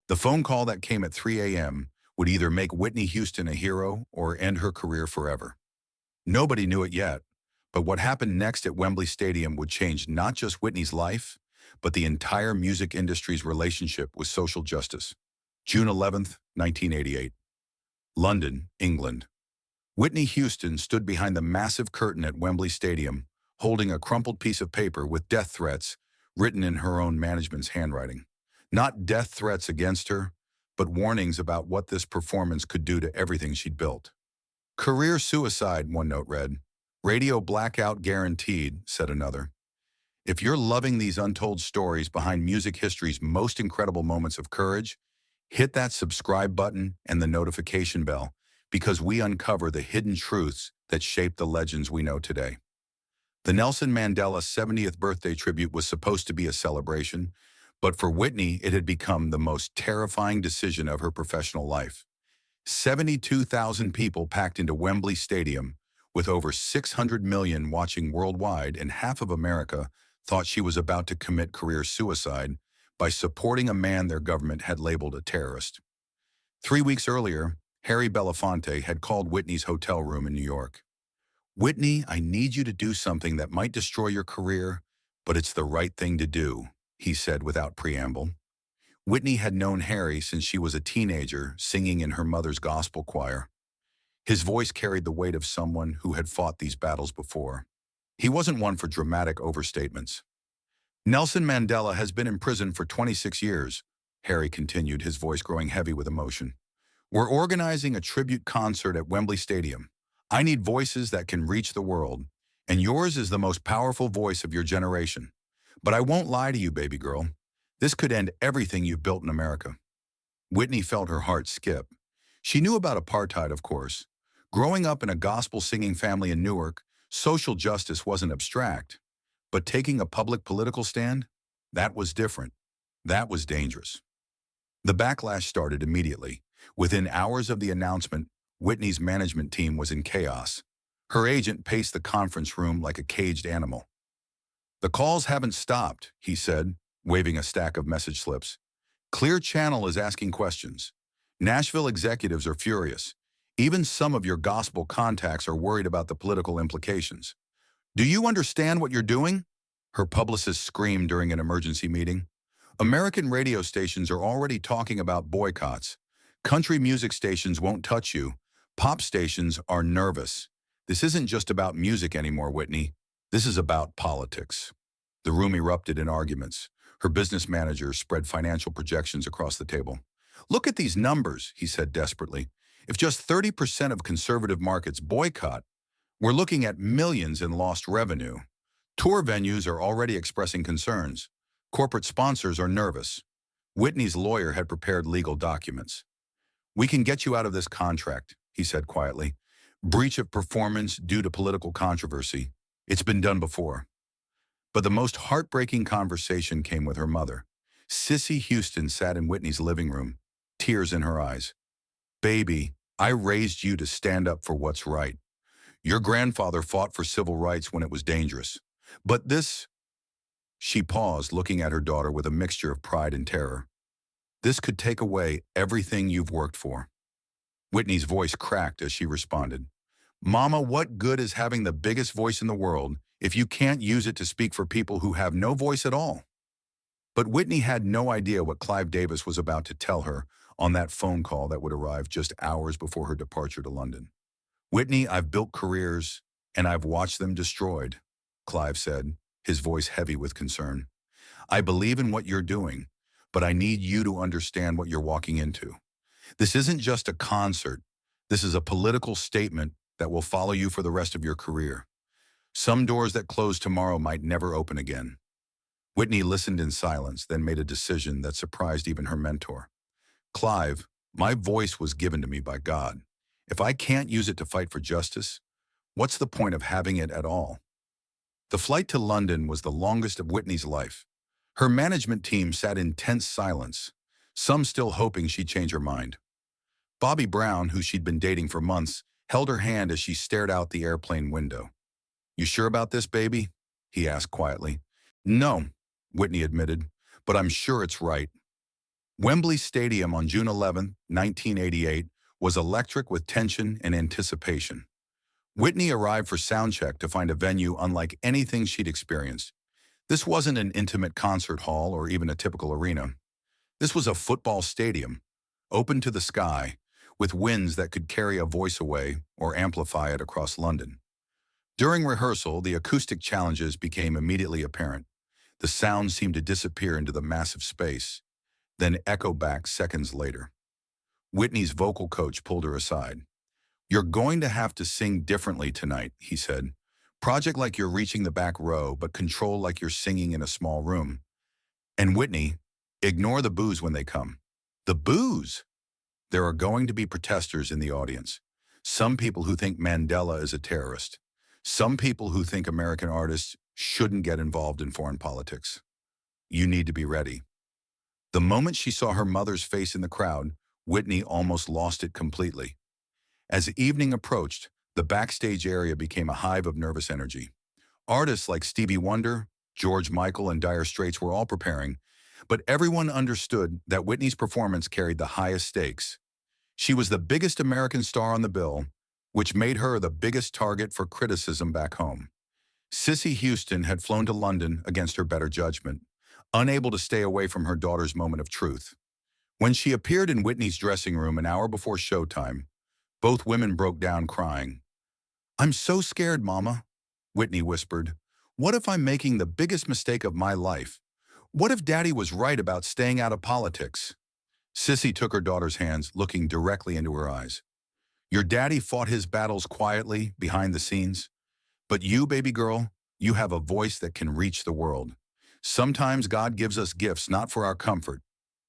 The phone call that came at 3 a.m. would either make Whitney Houston a hero or end her career forever. Nobody knew it yet, but what happened next at Wembley Stadium would change not just Whitney's life, but the entire music industry's relationship with social justice. June 11th, 1988. London, England. Whitney Houston stood behind the massive curtain at Wembley Stadium, holding a crumpled piece of paper with death threats written in her own management's handwriting. Not death threats against her, but warnings about what this performance could do to everything she'd built. Career suicide, one note read. Radio blackout guaranteed, said another. If you're loving these untold stories behind music history's most incredible moments of courage, hit that subscribe button and the notification bell, because we uncover the hidden truths that shape the legends we know today. The Nelson Mandela 70th birthday tribute was supposed to be a celebration, but for Whitney, it had become the most terrifying decision of her professional life. 72,000 people packed into Wembley Stadium, with over 600 million watching worldwide, and half of America thought she was about to commit career suicide by supporting a man their government had labeled a terrorist. 3 weeks earlier, Harry Belafonte had called Whitney's hotel room in New York. "Whitney, I need you to do something that might destroy your career, but it's the right thing to do," he said without preamble. Whitney had known Harry since she was a teenager, singing in her mother's gospel choir. His voice carried the weight of someone who had fought these battles before. He wasn't one for dramatic overstatements. "Nelson Mandela has been in prison for 26 years, Harry continued, his voice growing heavy with emotion. "We're organizing a tribute concert at Wembley Stadium. I need voices that can reach the world, and yours is the most powerful voice of your generation. But I won't lie to you, baby girl. This could end everything you've built in America." Whitney felt her heart skip. She knew about apartheid, of course. Growing up in a gospel-singing family in Newark, social justice wasn't abstract. But taking a public political stand? That was different. That was dangerous. The backlash started immediately. Within hours of the announcement, Whitney's management team was in chaos. Her agent paced the conference room like a caged animal. "The calls haven't stopped," he said, waving a stack of message slips. "Clear Channel is asking questions. Nashville executives are furious. Even some of your gospel contacts are worried about the political implications. Do you understand what you're doing?" her publicist screamed during an emergency meeting. "American radio stations are already talking about boycotts. Country music stations won't touch you. Pop stations are nervous. This isn't just about music anymore, Whitney. This is about politics." The room erupted in arguments. Her business manager spread financial projections across the table. "Look at these numbers," he said desperately. "If just 30% of conservative markets boycott, we're looking at millions in lost revenue. Tour venues are already expressing concerns. Corporate sponsors are nervous." Whitney's lawyer had prepared legal documents. "We can get you out of this contract," he said quietly. "Breach of performance due to political controversy. It's been done before." But the most heartbreaking conversation came with her mother. Sissy Houston sat in Whitney's living room, tears in her eyes. "Baby, I raised you to stand up for what's right. Your grandfather fought for civil rights when it was dangerous. But this—" She paused, looking at her daughter with a mixture of pride and terror. "This could take away everything you've worked for." Whitney's voice cracked as she responded. "Mama, what good is having the biggest voice in the world if you can't use it to speak for people who have no voice at all?" But Whitney had no idea what Clive Davis was about to tell her on that phone call that would arrive just hours before her departure to London. "Whitney, I've built careers, and I've watched them destroyed," Clive said, his voice heavy with concern. "I believe in what you're doing, but I need you to understand what you're walking into. This isn't just a concert. This is a political statement that will follow you for the rest of your career. Some doors that close tomorrow might never open again." Whitney listened in silence, then made a decision that surprised even her mentor. "Clive, my voice was given to me by God. If I can't use it to fight for justice, what's the point of having it at all?" The flight to London was the longest of Whitney's life. Her management team sat in tense silence, some still hoping she'd change her mind. Bobby Brown, who she'd been dating for months, held her hand as she stared out the airplane window. "You sure about this, baby?" he asked quietly. "No," Whitney admitted, "but I'm sure it's right." Wembley Stadium on June 11, 1988, was electric with tension and anticipation. Whitney arrived for soundcheck to find a venue unlike anything she'd experienced. This wasn't an intimate concert hall or even a typical arena. This was a football stadium, open to the sky, with winds that could carry a voice away or amplify it across London. During rehearsal, the acoustic challenges became immediately apparent. The sound seemed to disappear into the massive space, then echo back seconds later. Whitney's vocal coach pulled her aside. "You're going to have to sing differently tonight," he said. "Project like you're reaching the back row, but control like you're singing in a small room. And Whitney, ignore the boos when they come." The boos! There are going to be protesters in the audience. Some people who think Mandela is a terrorist. Some people who think American artists shouldn't get involved in foreign politics. You need to be ready. The moment she saw her mother's face in the crowd, Whitney almost lost it completely. As evening approached, the backstage area became a hive of nervous energy. Artists like Stevie Wonder, George Michael, and Dire Straits were all preparing, but everyone understood that Whitney's performance carried the highest stakes. She was the biggest American star on the bill, which made her the biggest target for criticism back home. Whitney Houston had flown to London against her better judgment, unable to stay away from her daughter's moment of truth. When she appeared in Whitney's dressing room an hour before showtime, both women broke down crying. "I'm so scared, Mama," Whitney whispered. "What if I'm making the biggest mistake of my life? What if Daddy was right about staying out of politics?" Sissy took her daughter's hands, looking directly into her eyes. "Your daddy fought his battles quietly, behind the scenes. But you, baby girl, you have a voice that can reach the world. Sometimes God gives us gifts not for our comfort,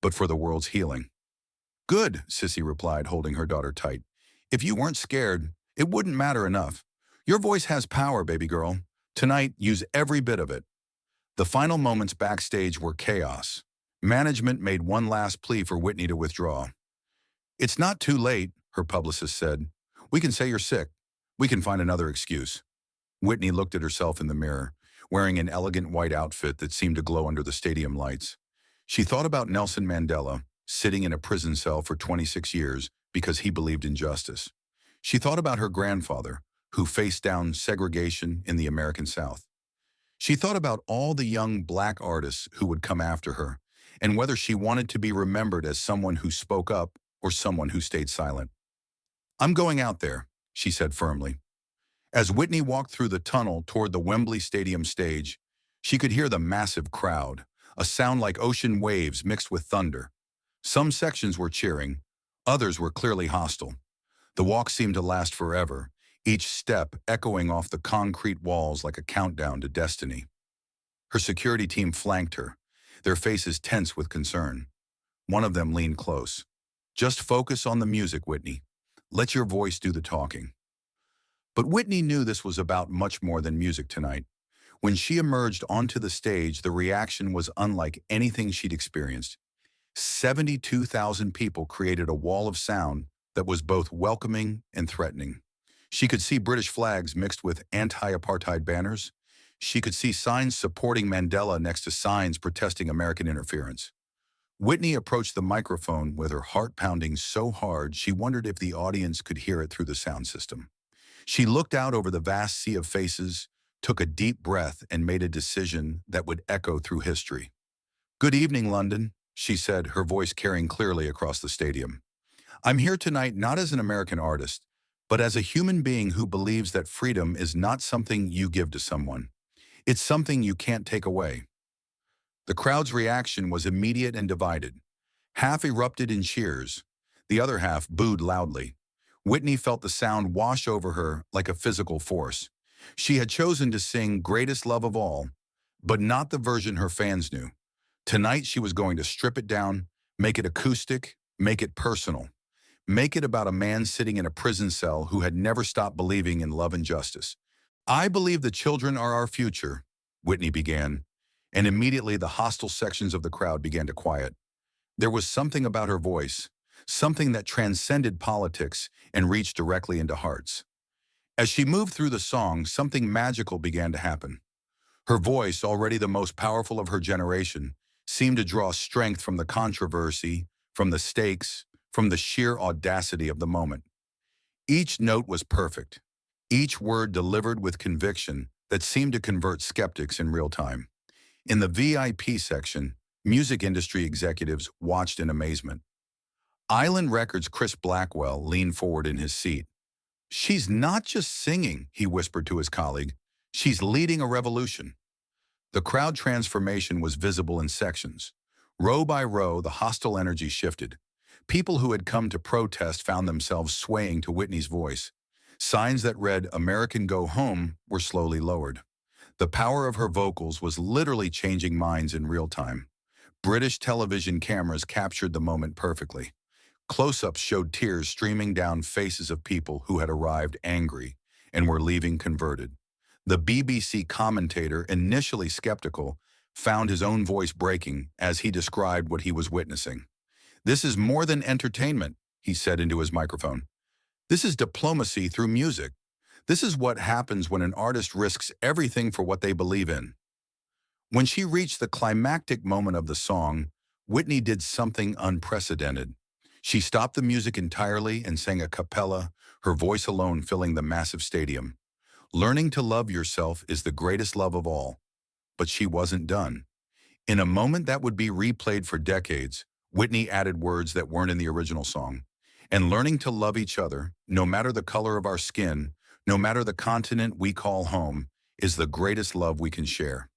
but for the world's healing." "Good," Sissy replied, holding her daughter tight. "If you weren't scared, it wouldn't matter enough. Your voice has power, baby girl. Tonight, use every bit of it." The final moments backstage were chaos. Management made one last plea for Whitney to withdraw. "It's not too late," her publicist said. "We can say you're sick. We can find another excuse." Whitney looked at herself in the mirror, wearing an elegant white outfit that seemed to glow under the stadium lights. She thought about Nelson Mandela, sitting in a prison cell for 26 years because he believed in justice. She thought about her grandfather, who faced down segregation in the American South. She thought about all the young black artists who would come after her, and whether she wanted to be remembered as someone who spoke up or someone who stayed silent. "I'm going out there," she said firmly. As Whitney walked through the tunnel toward the Wembley Stadium stage, she could hear the massive crowd, a sound like ocean waves mixed with thunder. Some sections were cheering, others were clearly hostile. The walk seemed to last forever, each step echoing off the concrete walls like a countdown to destiny. Her security team flanked her, their faces tense with concern. One of them leaned close. "Just focus on the music, Whitney. Let your voice do the talking." But Whitney knew this was about much more than music tonight. When she emerged onto the stage, the reaction was unlike anything she'd experienced. 72,000 people created a wall of sound that was both welcoming and threatening. She could see British flags mixed with anti-apartheid banners. She could see signs supporting Mandela next to signs protesting American interference. Whitney approached the microphone with her heart pounding so hard she wondered if the audience could hear it through the sound system. She looked out over the vast sea of faces, took a deep breath, and made a decision that would echo through history. "Good evening, London," she said, her voice carrying clearly across the stadium. "I'm here tonight not as an American artist, but as a human being who believes that freedom is not something you give to someone. It's something you can't take away." The crowd's reaction was immediate and divided. Half erupted in cheers. The other half booed loudly. Whitney felt the sound wash over her like a physical force. She had chosen to sing Greatest Love of All, but not the version her fans knew. Tonight she was going to strip it down, make it acoustic, make it personal. Make it about a man sitting in a prison cell who had never stopped believing in love and justice. "I believe the children are our future," Whitney began, and immediately the hostile sections of the crowd began to quiet. There was something about her voice, something that transcended politics and reached directly into hearts. As she moved through the song, something magical began to happen. Her voice, already the most powerful of her generation, seemed to draw strength from the controversy, from the stakes, from the sheer audacity of the moment. Each note was perfect, each word delivered with conviction that seemed to convert skeptics in real time. In the VIP section, music industry executives watched in amazement. Island Records' Chris Blackwell leaned forward in his seat. "She's not just singing," he whispered to his colleague. "She's leading a revolution." The crowd transformation was visible in sections. Row by row, the hostile energy shifted. People who had come to protest found themselves swaying to Whitney's voice. Signs that read, "American Go Home," were slowly lowered. The power of her vocals was literally changing minds in real time. British television cameras captured the moment perfectly. Close-ups showed tears streaming down faces of people who had arrived angry and were leaving converted. The BBC commentator, initially skeptical, found his own voice breaking as he described what he was witnessing. "This is more than entertainment," he said into his microphone. "This is diplomacy through music. This is what happens when an artist risks everything for what they believe in." When she reached the climactic moment of the song, Whitney did something unprecedented. She stopped the music entirely and sang a cappella, her voice alone filling the massive stadium. "Learning to love yourself is the greatest love of all." But she wasn't done. In a moment that would be replayed for decades, Whitney added words that weren't in the original song. "And learning to love each other, no matter the color of our skin, no matter the continent we call home, is the greatest love we can share."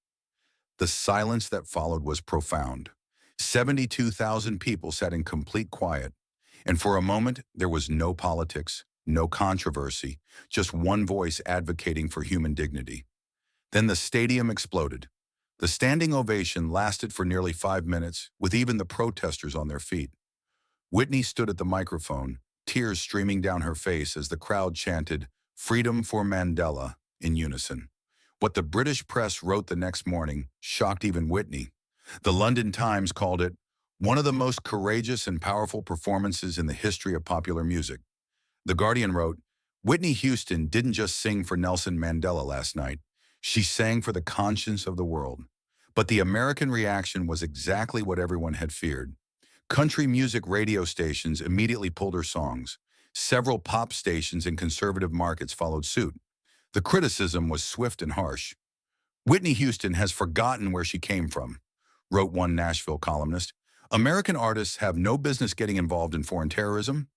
The silence that followed was profound. 72,000 people sat in complete quiet, and for a moment there was no politics, no controversy, just one voice advocating for human dignity. Then the stadium exploded. The standing ovation lasted for nearly 5 minutes, with even the protesters on their feet. Whitney stood at the microphone, tears streaming down her face as the crowd chanted, "Freedom for Mandela," in unison. What the British press wrote the next morning shocked even Whitney. The London Times called it one of the most courageous and powerful performances in the history of popular music. The Guardian wrote, "Whitney Houston didn't just sing for Nelson Mandela last night. She sang for the conscience of the world." But the American reaction was exactly what everyone had feared. Country music radio stations immediately pulled her songs. Several pop stations in conservative markets followed suit. The criticism was swift and harsh. "Whitney Houston has forgotten where she came from," wrote one Nashville columnist. "American artists have no business getting involved in foreign terrorism."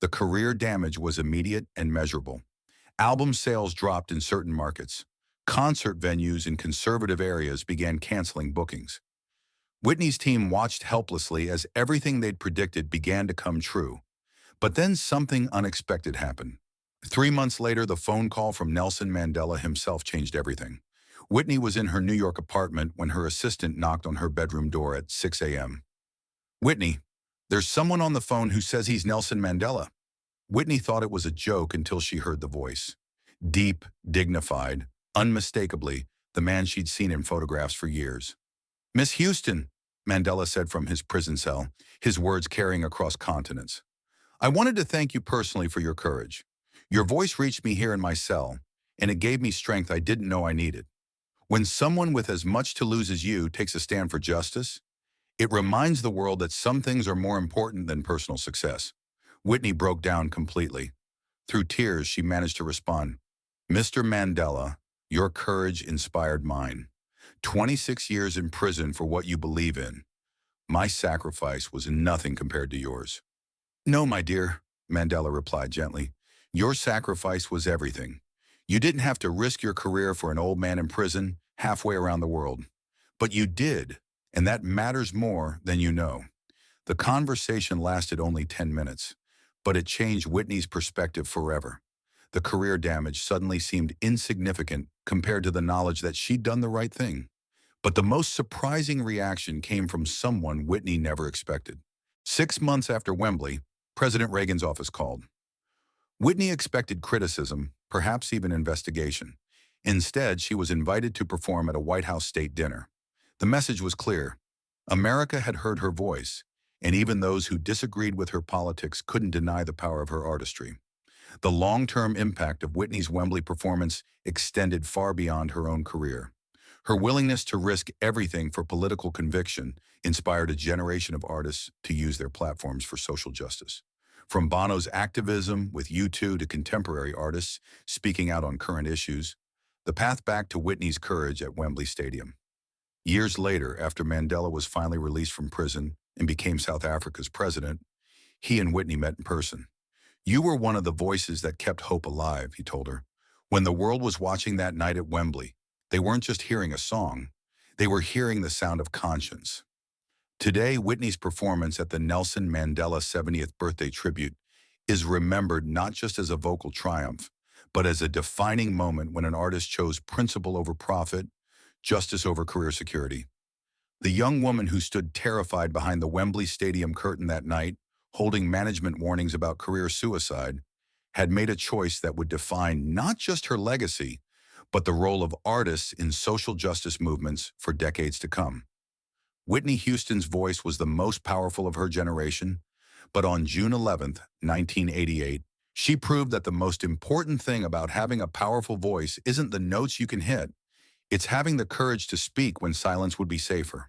The career damage was immediate and measurable. Album sales dropped in certain markets. Concert venues in conservative areas began canceling bookings. Whitney's team watched helplessly as everything they'd predicted began to come true. But then something unexpected happened. 3 months later, the phone call from Nelson Mandela himself changed everything. Whitney was in her New York apartment when her assistant knocked on her bedroom door at 6 a.m. "Whitney, there's someone on the phone who says he's Nelson Mandela." Whitney thought it was a joke until she heard the voice. Deep, dignified, unmistakably, the man she'd seen in photographs for years. "Miss Houston," Mandela said from his prison cell, his words carrying across continents. "I wanted to thank you personally for your courage. Your voice reached me here in my cell, and it gave me strength I didn't know I needed. When someone with as much to lose as you takes a stand for justice, it reminds the world that some things are more important than personal success." Whitney broke down completely. Through tears, she managed to respond, "Mr. Mandela, your courage inspired mine. 26 years in prison for what you believe in. My sacrifice was nothing compared to yours." "No, my dear," Mandela replied gently. "Your sacrifice was everything. You didn't have to risk your career for an old man in prison halfway around the world. But you did, and that matters more than you know." The conversation lasted only 10 minutes, but it changed Whitney's perspective forever. The career damage suddenly seemed insignificant compared to the knowledge that she'd done the right thing. But the most surprising reaction came from someone Whitney never expected. 6 months after Wembley, President Reagan's office called. Whitney expected criticism, perhaps even investigation. Instead, she was invited to perform at a White House state dinner. The message was clear. America had heard her voice, and even those who disagreed with her politics couldn't deny the power of her artistry. The long-term impact of Whitney's Wembley performance extended far beyond her own career. Her willingness to risk everything for political conviction inspired a generation of artists to use their platforms for social justice. From Bono's activism with U2 to contemporary artists speaking out on current issues, the path back to Whitney's courage at Wembley Stadium. Years later, after Mandela was finally released from prison and became South Africa's president, he and Whitney met in person. "You were one of the voices that kept hope alive," he told her. "When the world was watching that night at Wembley, they weren't just hearing a song, they were hearing the sound of conscience." Today, Whitney's performance at the Nelson Mandela 70th birthday tribute is remembered not just as a vocal triumph, but as a defining moment when an artist chose principle over profit, justice over career security. The young woman who stood terrified behind the Wembley Stadium curtain that night, holding management warnings about career suicide, had made a choice that would define not just her legacy, but the role of artists in social justice movements for decades to come. Whitney Houston's voice was the most powerful of her generation, but on June 11th, 1988, she proved that the most important thing about having a powerful voice isn't the notes you can hit, it's having the courage to speak when silence would be safer.